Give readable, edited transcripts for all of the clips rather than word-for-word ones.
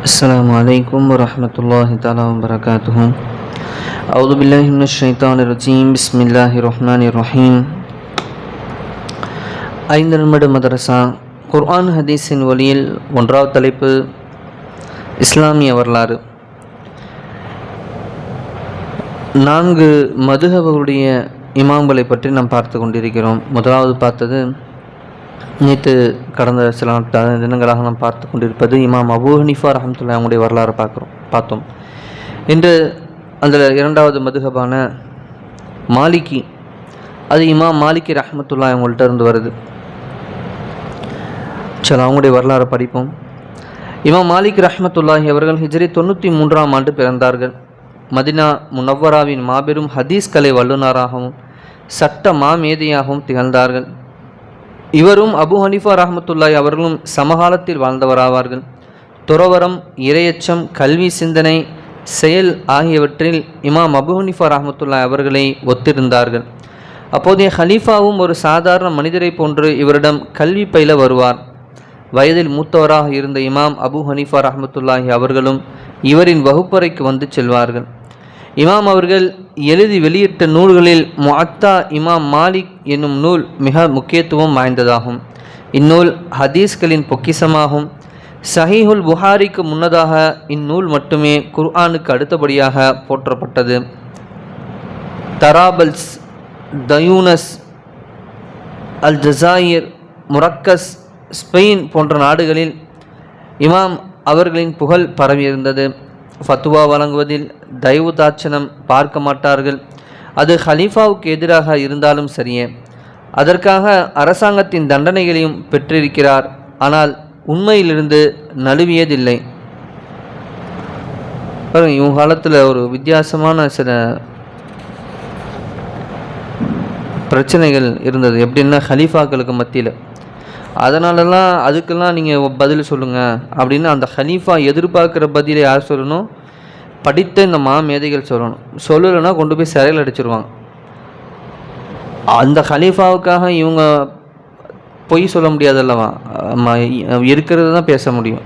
السلام عليكم ورحمة الله تعالى وبركاته. أعوذ بالله من الشيطان الرجيم. بسم الله الرحمن الرحيم. ஐந்து நிமிட மதரசா குர்ஆன் ஹதீஸின் வழியில் ஒன்றாவது தலைப்பு இஸ்லாமிய வரலாறு. 4 மதுஹபுடைய இமாம்களை பற்றி நாம் பார்த்து கொண்டிருக்கிறோம். முதலாவது பார்த்தது நேற்று கடந்த சில தினங்களாக நாம் பார்த்து கொண்டிருப்பது இமாம் அபூ ஹனீஃபா ரஹ்மத்துல்லாஹி அவங்களுடைய வரலாறு பார்த்தோம். இன்று அதில் இரண்டாவது மதுஹபான மாலிகி, அது இமாம் மாலிகி ரஹ்மத்துல்லாஹி அவங்கள்ட்ட இருந்து வருது. சரி, அவங்களுடைய வரலாறு படிப்போம். இமாம் மாலிக் ரஹ்மத்துல்லாஹி அவர்கள் ஹிஜ்ரி 93ஆம் ஆண்டு பிறந்தார்கள். மதினா முனவ்வராவின் மாபெரும் ஹதீஸ் கலை வல்லுநராகவும் சட்ட மாமேதையாகவும் திகழ்ந்தார்கள். இவரும் அபூ ஹனீஃபா ரஹ்மத்துல்லாஹி அவர்களும் சமகாலத்தில் வாழ்ந்தவராவார்கள். துறவரம், இரையச்சம், கல்வி, சிந்தனை, செயல் ஆகியவற்றில் இமாம் அபூ ஹனீஃபா ரஹ்மத்துல்லாஹி அவர்களை ஒத்திருந்தார்கள். அப்போதைய ஹலீஃபாவும் ஒரு சாதாரண மனிதரை போன்று இவரிடம் கல்வி பயில வருவார். வயதில் மூத்தவராக இருந்த இமாம் அபூ ஹனீஃபா ரஹ்மத்துல்லாஹி அவர்களும் இவரின் வகுப்பறைக்கு வந்து செல்வார்கள். இமாம் அவர்கள் எழுதி வெளியிட்ட நூல்களில் முஅத்தா இமாம் மாலிக் என்னும் நூல் மிக முக்கியத்துவம் வாய்ந்ததாகும். இந்நூல் ஹதீஸ்களின் பொக்கிசமாகும். சஹீஹுல் புகாரிக்கு முன்னதாக இந்நூல் மட்டுமே குர்ஆனுக்கு அடுத்தபடியாக போற்றப்பட்டது. தராபல்ஸ், தயூனஸ், அல் ஜசாயிர், முரக்கஸ், ஸ்பெயின் போன்ற நாடுகளில் இமாம் அவர்களின் புகழ் பரவியிருந்தது. ஃபத்துவா வழங்குவதில் தயவு தாட்சணம் பார்க்க மாட்டார்கள். அது ஹலீஃபாவுக்கு எதிராக இருந்தாலும் சரியே. அதற்காக அரசாங்கத்தின் தண்டனைகளையும் பெற்றிருக்கிறார். ஆனால் உண்மையிலிருந்து நழுவியதில்லை. இவங்க காலத்தில் ஒரு வித்தியாசமான சில பிரச்சனைகள் இருந்தது. எப்படின்னா ஹலீஃபாக்களுக்கு மத்தியில். அதனாலலாம் அதுக்கெல்லாம் நீங்கள் பதில் சொல்லுங்கள் அப்படின்னு அந்த ஹலீஃபா எதிர்பார்க்குற பதிலை யார் சொல்லணும்? படித்த இந்த மேதைகள் சொல்லணும். சொல்லலைன்னா கொண்டு போய் சிறையில் அடிச்சிருவாங்க. அந்த ஹலீஃபாவுக்காக இவங்க பொய் சொல்ல முடியாதல்லவா, இருக்கிறது தான் பேச முடியும்.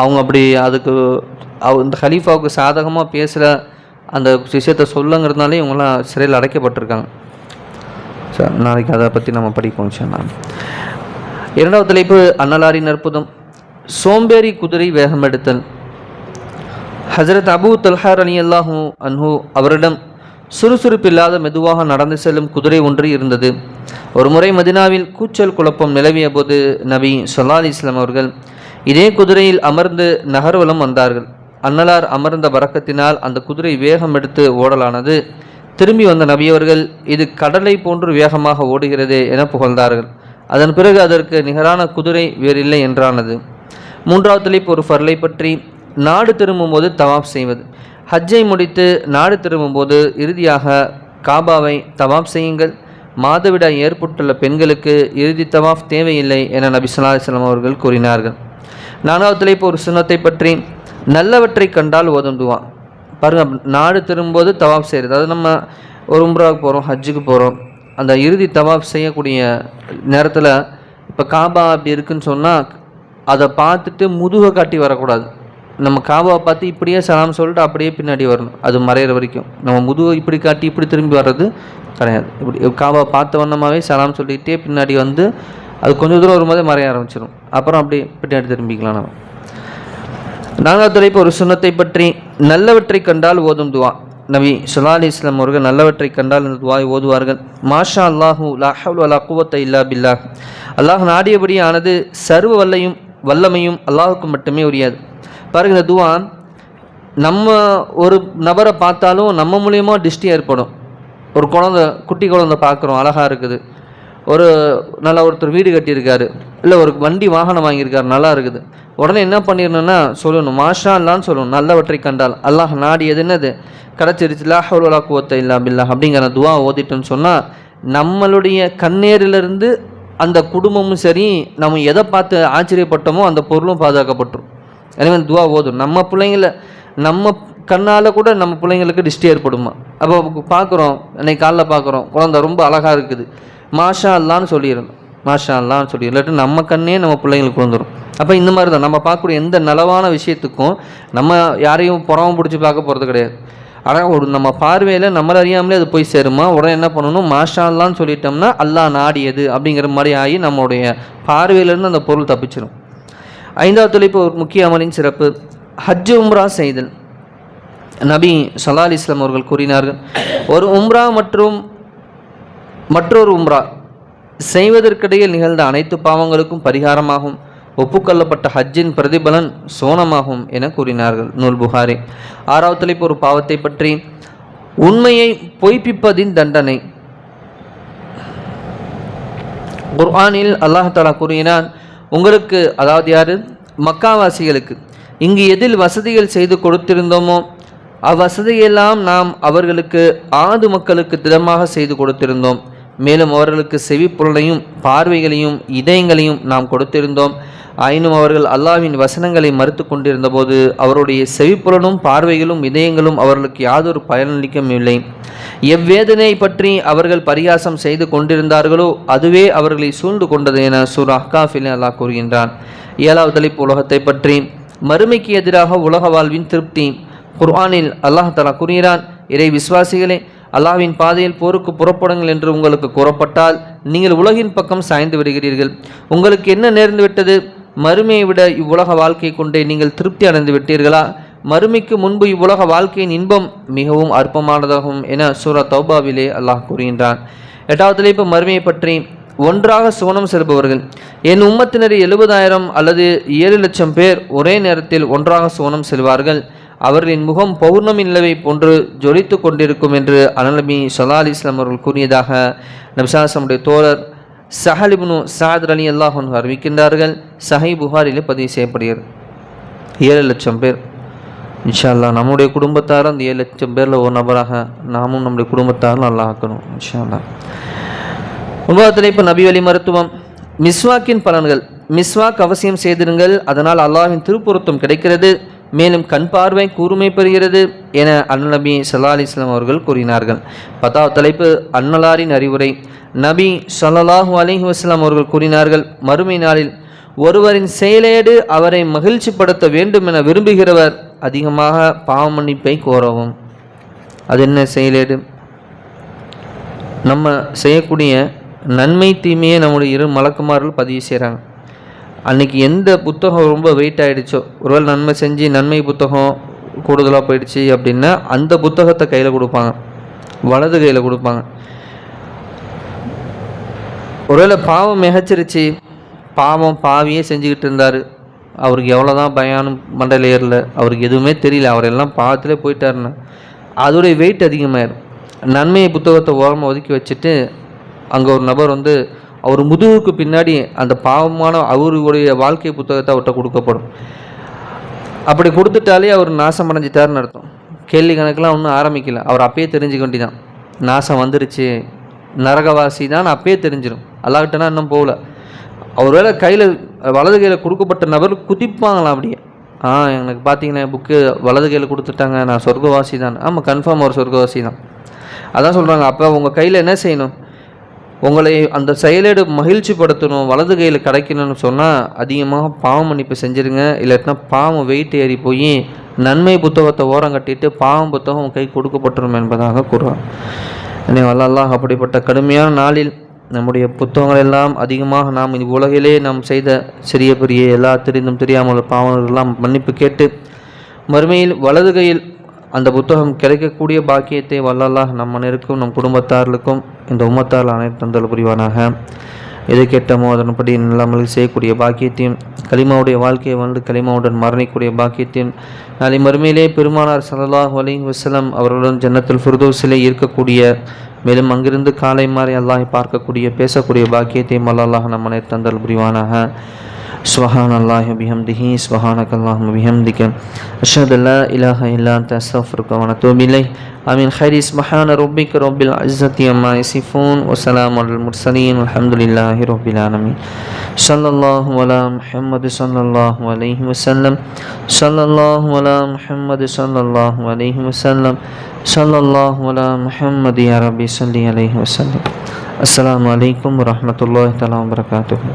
அவங்க அப்படி அதுக்கு இந்த ஹலீஃபாவுக்கு சாதகமாக பேசுகிற அந்த விஷயத்தை சொல்லுங்கிறதுனாலே இவங்களாம் சிறையில் அடைக்கப்பட்டிருக்காங்க. சார், நாளைக்கு அதை பற்றி நம்ம படிப்போம். சார், இரண்டாவது தலைப்பு அன்னலாரின் அற்புதம். சோம்பேறி குதிரை வேகம் எடுத்தல். ஹஜரத் அபூ தல்ஹா ரலியல்லாஹு அன்ஹு அவரிடம் சுறுசுறுப்பில்லாத மெதுவாக நடந்து செல்லும் குதிரை ஒன்று இருந்தது. ஒரு முறை மதினாவில் கூச்சல் குழப்பம் நிலவிய போது நபி ஸல்லல்லாஹு அலைஹி வஸல்லம் அவர்கள் இதே குதிரையில் அமர்ந்து நகர்வலம் வந்தார்கள். அன்னலார் அமர்ந்த பரக்கத்தினால் அந்த குதிரை வேகம் எடுத்து ஓடலானது. திரும்பி வந்த நபியவர்கள் இது கடலை போன்று வேகமாக ஓடுகிறது என புகழ்ந்தார்கள். அதன் பிறகு அதற்கு நிகரான குதிரை வேறில்லை என்றானது. மூன்றாவது தலைப்பு ஒரு ஃபர்லை பற்றி. நாடு திரும்பும்போது தவாப் செய்வது. ஹஜ்ஜை முடித்து நாடு திரும்பும்போது இறுதியாக காபாவை தவாப் செய்யுங்கள். மாதவிடாய் ஏற்பட்டுள்ள பெண்களுக்கு இறுதி தவாப் தேவையில்லை என நபி ஸல்லல்லாஹு அலைஹி வஸல்லம் அவர்கள் கூறினார்கள். நான்காவது தலைப்பு ஒரு சுன்னத்தை பற்றி. நல்லவற்றை கண்டால் ஓதும் துவா. பாருங்கள், நாடு திரும்பும்போது தவாப் செய்கிறது. அது நம்ம ஒரு உம்ராவுக்கு போகிறோம், ஹஜ்ஜுக்கு போகிறோம். அந்த இறுதி தவாப் செய்யக்கூடிய நேரத்தில் இப்போ காபா அப்படி இருக்குன்னு சொன்னால் அதை பார்த்துட்டு முதுகை காட்டி வரக்கூடாது. நம்ம காபாவை பார்த்து இப்படியே சலாம் சொல்லிட்டு அப்படியே பின்னாடி வரணும். அது மறையிற வரைக்கும் நம்ம முதுகை இப்படி காட்டி இப்படி திரும்பி வர்றது கிடையாது. இப்படி காபாவை பார்த்த வண்ணமாகவே சலாம் சொல்லிகிட்டே பின்னாடி வந்து அது கொஞ்சம் தூரம் வரும்போதே மறைய ஆரம்பிச்சிடும். அப்புறம் அப்படியே பின்னாடி திரும்பிக்கலாம். நம்ம நான்காவது தலைப்பு ஒரு சுன்னத்தை பற்றி. நல்லவற்றை கண்டால் ஓதும் துவா. நபி ஸல்லல்லாஹு அலைஹி வஸல்லம் அவர்கள் நல்லவற்றை கண்டால் இந்த துவாயை ஓதுவார்கள். மாஷா அல்லாஹு லா ஹவ்ல வலா குவத்த இல்லா பில்லாஹ். அல்லாஹ் நாடியபடியானது சர்வ வல்லமையும் அல்லாஹுக்கு மட்டுமே உரியது. பாருங்க, இந்த துவா நம்ம ஒரு நபரை பார்த்தாலும் நம்ம மூலியமாக திருஷ்டி ஏற்படும். ஒரு குட்டி குழந்தை பார்க்குறோம், அழகாக இருக்குது. ஒருத்தர் வீடு கட்டியிருக்காரு, இல்லை ஒரு வண்டி வாகனம் வாங்கியிருக்காரு, நல்லா இருக்குது. உடனே என்ன பண்ணிடணும்னா சொல்லணும், மாஷா அல்லான்னு சொல்லணும். நல்லவற்றை கண்டால் அல்லாஹ் நாடியது என்னது கிடச்சிருச்சு. லா ஹவ்ல வலா குவத்த இல்லா பில்லாஹ் அப்படிங்கிற துவா ஓதிட்டோன்னு சொன்னால் நம்மளுடைய கண்ணேரிலிருந்து அந்த குடும்பமும் சரி, நம்ம எதை பார்த்து ஆச்சரியப்பட்டோமோ அந்த பொருளும் பாதுகாக்கப்பட்டுரும். எனவே துவா ஓதும். நம்ம பிள்ளைங்கள நம்ம கண்ணால் கூட நம்ம பிள்ளைங்களுக்கு டிஸ்டி ஏற்படுமா? அப்போ பார்க்குறோம், அன்றைக்கி காலைல பார்க்குறோம், குழந்தை ரொம்ப அழகாக இருக்குது, மாஷா அல்லான்னு சொல்லிடணும். மாஷா அல்லான்னு சொல்லி இல்லாட்டி நம்ம கண்ணே நம்ம பிள்ளைங்களுக்கு வந்துடும். அப்போ இந்த மாதிரி தான் நம்ம பார்க்கக்கூடிய எந்த நலவான விஷயத்துக்கும் நம்ம யாரையும் புறம பிடிச்சி பார்க்க போகிறது கிடையாது. ஆனால் ஒரு நம்ம பார்வையில் நம்மளை அறியாமலே அது போய் சேருமா, உடனே என்ன பண்ணணும், மாஷா அல்லான்னு சொல்லிட்டோம்னா அல்லாஹ் நாடியது அப்படிங்கிற மாதிரி ஆகி நம்மளுடைய பார்வையிலேருந்து அந்த பொருள் தப்பிச்சிடும். 5வது தலைப்பு ஒரு முக்கிய அமலின் சிறப்பு, ஹஜ் உம்ரா செய்தல். நபி ஸல்லல்லாஹு அலைஹி வஸல்லம் அவர்கள் கூறினார்கள், ஒரு உம்ரா மற்றும் மற்றொரு உம்ரா செய்வதற்கிடையில் நிகழ்ந்த அனைத்து பாவங்களுக்கும் பரிகாரமாகும், ஒப்புக்கொள்ளப்பட்ட ஹஜ்ஜின் பிரதிபலன் சோனமாகும் என கூறினார்கள். நூல் புகாரி. 6வது தலைப்பு ஒரு பாவத்தை பற்றி, உண்மையை பொய்ப்பிப்பதின் தண்டனை. குர்ஆனில் அல்லாஹ் தஆலா கூறினான், உங்களுக்கு, அதாவது யாரு, மக்காவாசிகளுக்கு இங்கு எதில் வசதிகள் செய்து கொடுத்திருந்தோமோ அவ்வசதியெல்லாம் நாம் அவர்களுக்கு ஆது மக்களுக்கு திடமாக செய்து கொடுத்திருந்தோம். மேலும் அவர்களுக்கு செவிப்புலனையும் பார்வைகளையும் இதயங்களையும் நாம் கொடுத்திருந்தோம். ஆயினும் அவர்கள் அல்லாஹ்வின் வசனங்களை மறுத்து கொண்டிருந்த போது அவருடைய செவிப்புலனும் பார்வைகளும் இதயங்களும் அவர்களுக்கு யாதொரு பயனளிக்கவும் இல்லை. எவ்வேதனை பற்றி அவர்கள் பரியாசம் செய்து கொண்டிருந்தார்களோ அதுவே அவர்களை சூழ்ந்து கொண்டது என சூரா அஹ்காஃபில் அல்லாஹ் கூறுகின்றான். 7வது தலைப்பு உலகத்தை பற்றி, மறுமைக்கு எதிராக உலக வாழ்வின் திருப்தி. குர்ஆனில் அல்லாஹ் தஆலா கூறுகிறான், இறை விசுவாசிகளே, அல்லாஹ்வின் பாதையில் போருக்கு புறப்படுங்கள் என்று உங்களுக்கு கூறப்பட்டால் நீங்கள் உலகின் பக்கம் சாய்ந்து விடுகிறீர்கள். உங்களுக்கு என்ன நேர்ந்து விட்டது? மறுமையை விட இவ்வுலக வாழ்க்கை கொண்டே நீங்கள் திருப்தி அடைந்து விட்டீர்களா? மறுமைக்கு முன்பு இவ்வுலக வாழ்க்கையின் இன்பம் மிகவும் அற்பமானதாகும் என சூரா தௌபாவிலே அல்லாஹ் கூறுகின்றான். 8வது தலைப்பு மறுமையை பற்றி, ஒன்றாக சுவனம் செல்பவர்கள். என் உம்மத்தினர் 70,000 அல்லது 7 லட்சம் பேர் ஒரே நேரத்தில் ஒன்றாக சுவனம் செல்வார்கள். அவர்களின் முகம் பௌர்ணமி நிலவை போன்று ஜொலித்து கொண்டிருக்கும் என்று நபி ஸல்லல்லாஹு அலைஹி வஸல்லம் அவர்கள் கூறியதாக நபி ஸல்லல்லாஹு தோழர் ஸஹல் இப்னு ஸஅத் ரலியல்லாஹு அன்ஹு அறிவிக்கின்றார்கள். சஹீஹ் புகாரிலே பதிவு செய்யப்படுகிறது. 7 லட்சம் பேர். இன்ஷா அல்லாஹ் நம்முடைய குடும்பத்தாரும் அந்த 7 லட்சம் பேரில் ஒரு நபராக நாமும் நம்முடைய குடும்பத்தாரும் நல்லா ஆக்கணும் இன்ஷா அல்லாஹ். 9வது தலைப்பு நபி வழி மருத்துவம். மிஸ்வாக்கின் பலன்கள். மிஸ்வாக் அவசியம் செய்திருங்கள், அதனால் அல்லாஹ்வின் திருப்பொருத்தம் கிடைக்கிறது, மேலும் கண் பார்வை கூர்மை பெறுகிறது என நபி ஸல்லல்லாஹு அலைஹி வஸல்லம் அவர்கள் கூறினார்கள். 10வது தலைப்பு அன்னலாரின் அறிவுரை. நபி ஸல்லல்லாஹு அலைஹி வஸல்லம் அவர்கள் கூறினார்கள், மறுமை நாளில் ஒருவரின் செயலேடு அவரை மகிழ்ச்சிப்படுத்த வேண்டும் என விரும்புகிறவர் அதிகமாக பாவ மன்னிப்பை கோரவும். அது என்ன செயலேடு? நம்ம செய்யக்கூடிய நன்மை தீமையை நம்முடைய 2 மலக்குமார்கள் பதிவு செய்கிறாங்க. அன்றைக்கி எந்த புத்தகம் ரொம்ப வெயிட் ஆகிடுச்சோ, ஒருவேளை நன்மை செஞ்சு நன்மை புத்தகம் கூடுதலாக போயிடுச்சு அப்படின்னா அந்த புத்தகத்தை கையில் கொடுப்பாங்க, வலது கையில் கொடுப்பாங்க. ஒருவேளை பாவம் மிகச்சிருச்சு, பாவியே செஞ்சுக்கிட்டு இருந்தார், அவருக்கு எவ்வளோதான் பயானும் மண்டையில் ஏறல, அவருக்கு எதுவுமே தெரியல, அவரெல்லாம் பாவத்திலே போயிட்டாருன்னு அதோடைய வெயிட் அதிகமாயிடும். நன்மையை புத்தகத்தை ஓரமாக ஒதுக்கி வச்சுட்டு அங்கே ஒரு நபர் அவர் முதுகுக்கு பின்னாடி அந்த பாவமான அவருடைய வாழ்க்கை புத்தகத்தை அவர்கிட்ட கொடுக்கப்படும். அப்படி கொடுத்துட்டாலே அவர் நாசம் அடைஞ்சிட்டாருன்னு அர்த்தம். கேள்வி கணக்கெலாம் ஒன்றும் ஆரம்பிக்கல, அவர் அப்பயே தெரிஞ்சுக்க தான் நாசம் வந்துருச்சு, நரகவாசி தான் அப்பயே தெரிஞ்சிடும். அல்லாஹ்கிட்டனா இன்னும் போகல. அவர் வேலை கையில் வலது கையில் கொடுக்கப்பட்ட நபர் குதிப்பாங்களாம் அப்படியே. எனக்கு பார்த்தீங்கன்னா புக்கு வலது கையில் கொடுத்துட்டாங்க, நான் சொர்க்கவாசி தான். ஆமாம், கன்ஃபார்ம் அவர் சொர்க்கவாசி தான். அதான் சொல்கிறாங்க. அப்போ உங்கள் கையில் என்ன செய்யணும்? உங்களை அந்த செயலேடு மகிழ்ச்சி படுத்தணும், வலது கையில் கிடைக்கணும்னு சொன்னால் அதிகமாக பாவம் மன்னிப்பு செஞ்சுருங்க. இல்லாட்டினா பாவம் வெயிட் ஏறி போய் நன்மை புத்தகத்தை ஓரம் கட்டிட்டு பாவம் புத்தகம் கை கொடுக்கப்பட்டுரும் என்பதாக கூறுவார். எனவே அல்லாஹ் அப்படிப்பட்ட கடுமையான நாளில் நம்முடைய புத்தகங்கள் எல்லாம் அதிகமாக நாம் இந்த உலகிலே நாம் செய்த சிறிய பெரிய எல்லா தெரிந்தும் தெரியாமல் பாவங்களெல்லாம் மன்னிப்பு கேட்டு மறுமையில் வலது கையில் அந்த புத்தகம் கிடைக்கக்கூடிய பாக்கியத்தை வல்லல்லாஹ் நம் அனைவருக்கும் நம் குடும்பத்தார்களுக்கும் இந்த உம்மத்தார்கள் அனைத்து தந்தல் புரிவானாக. எது கேட்டமோ அதன்படி நில்லாமல் செய்யக்கூடிய பாக்கியத்தையும், கலிமாவுடைய வாழ்க்கையை வாழ்ந்து கலிமாவுடன் மரணிக்கூடிய பாக்கியத்தையும், நாளை மறுமையிலே பெருமானார் ஸல்லல்லாஹு அலைஹி வஸல்லம் அவர்களுடன் ஜன்னத்துல் ஃபிர்தௌஸிலே இருக்கக்கூடிய, மேலும் அங்கிருந்து காலை மாறி அல்லாஹை பார்க்கக்கூடிய பேசக்கூடிய பாக்கியத்தையும் அல்லாஹ் நம் அனைத்து தந்தல் புரிவானாக. சுப்ஹானல்லாஹி வபிஹம்திஹி சுப்ஹானக்கல்லாஹும்ம வபிஹம்திக அஷ்ஹது அல்லா இலாஹ இல்லா அன்த அஸ்தக்ஃபிருக வ அத்தூபு இலைக். ஆமீன். ஹைரி சுப்ஹான ரப்பிக ரப்பில் இஸ்ஸத்தி அம்மா யசிஃபூன் வ ஸலாமுன் அலல் முர்ஸலீன் வல்ஹம்துலில்லாஹி ரப்பில் ஆலமீன். ஸல்லல்லாஹு அலா முஹம்மது ஸல்லல்லாஹு அலைஹி வஸல்லம். ஸல்லல்லாஹு அலா முஹம்மது ஸல்லல்லாஹு அலைஹி வஸல்லம். ஸல்லல்லாஹு அலா முஹம்மது யா ரப்பி ஸல்லி அலைஹி வஸல்லம். அஸ்ஸலாமு அலைக்கும் வ ரஹ்மத்துல்லாஹி தஆலா வ பரகாத்துஹு.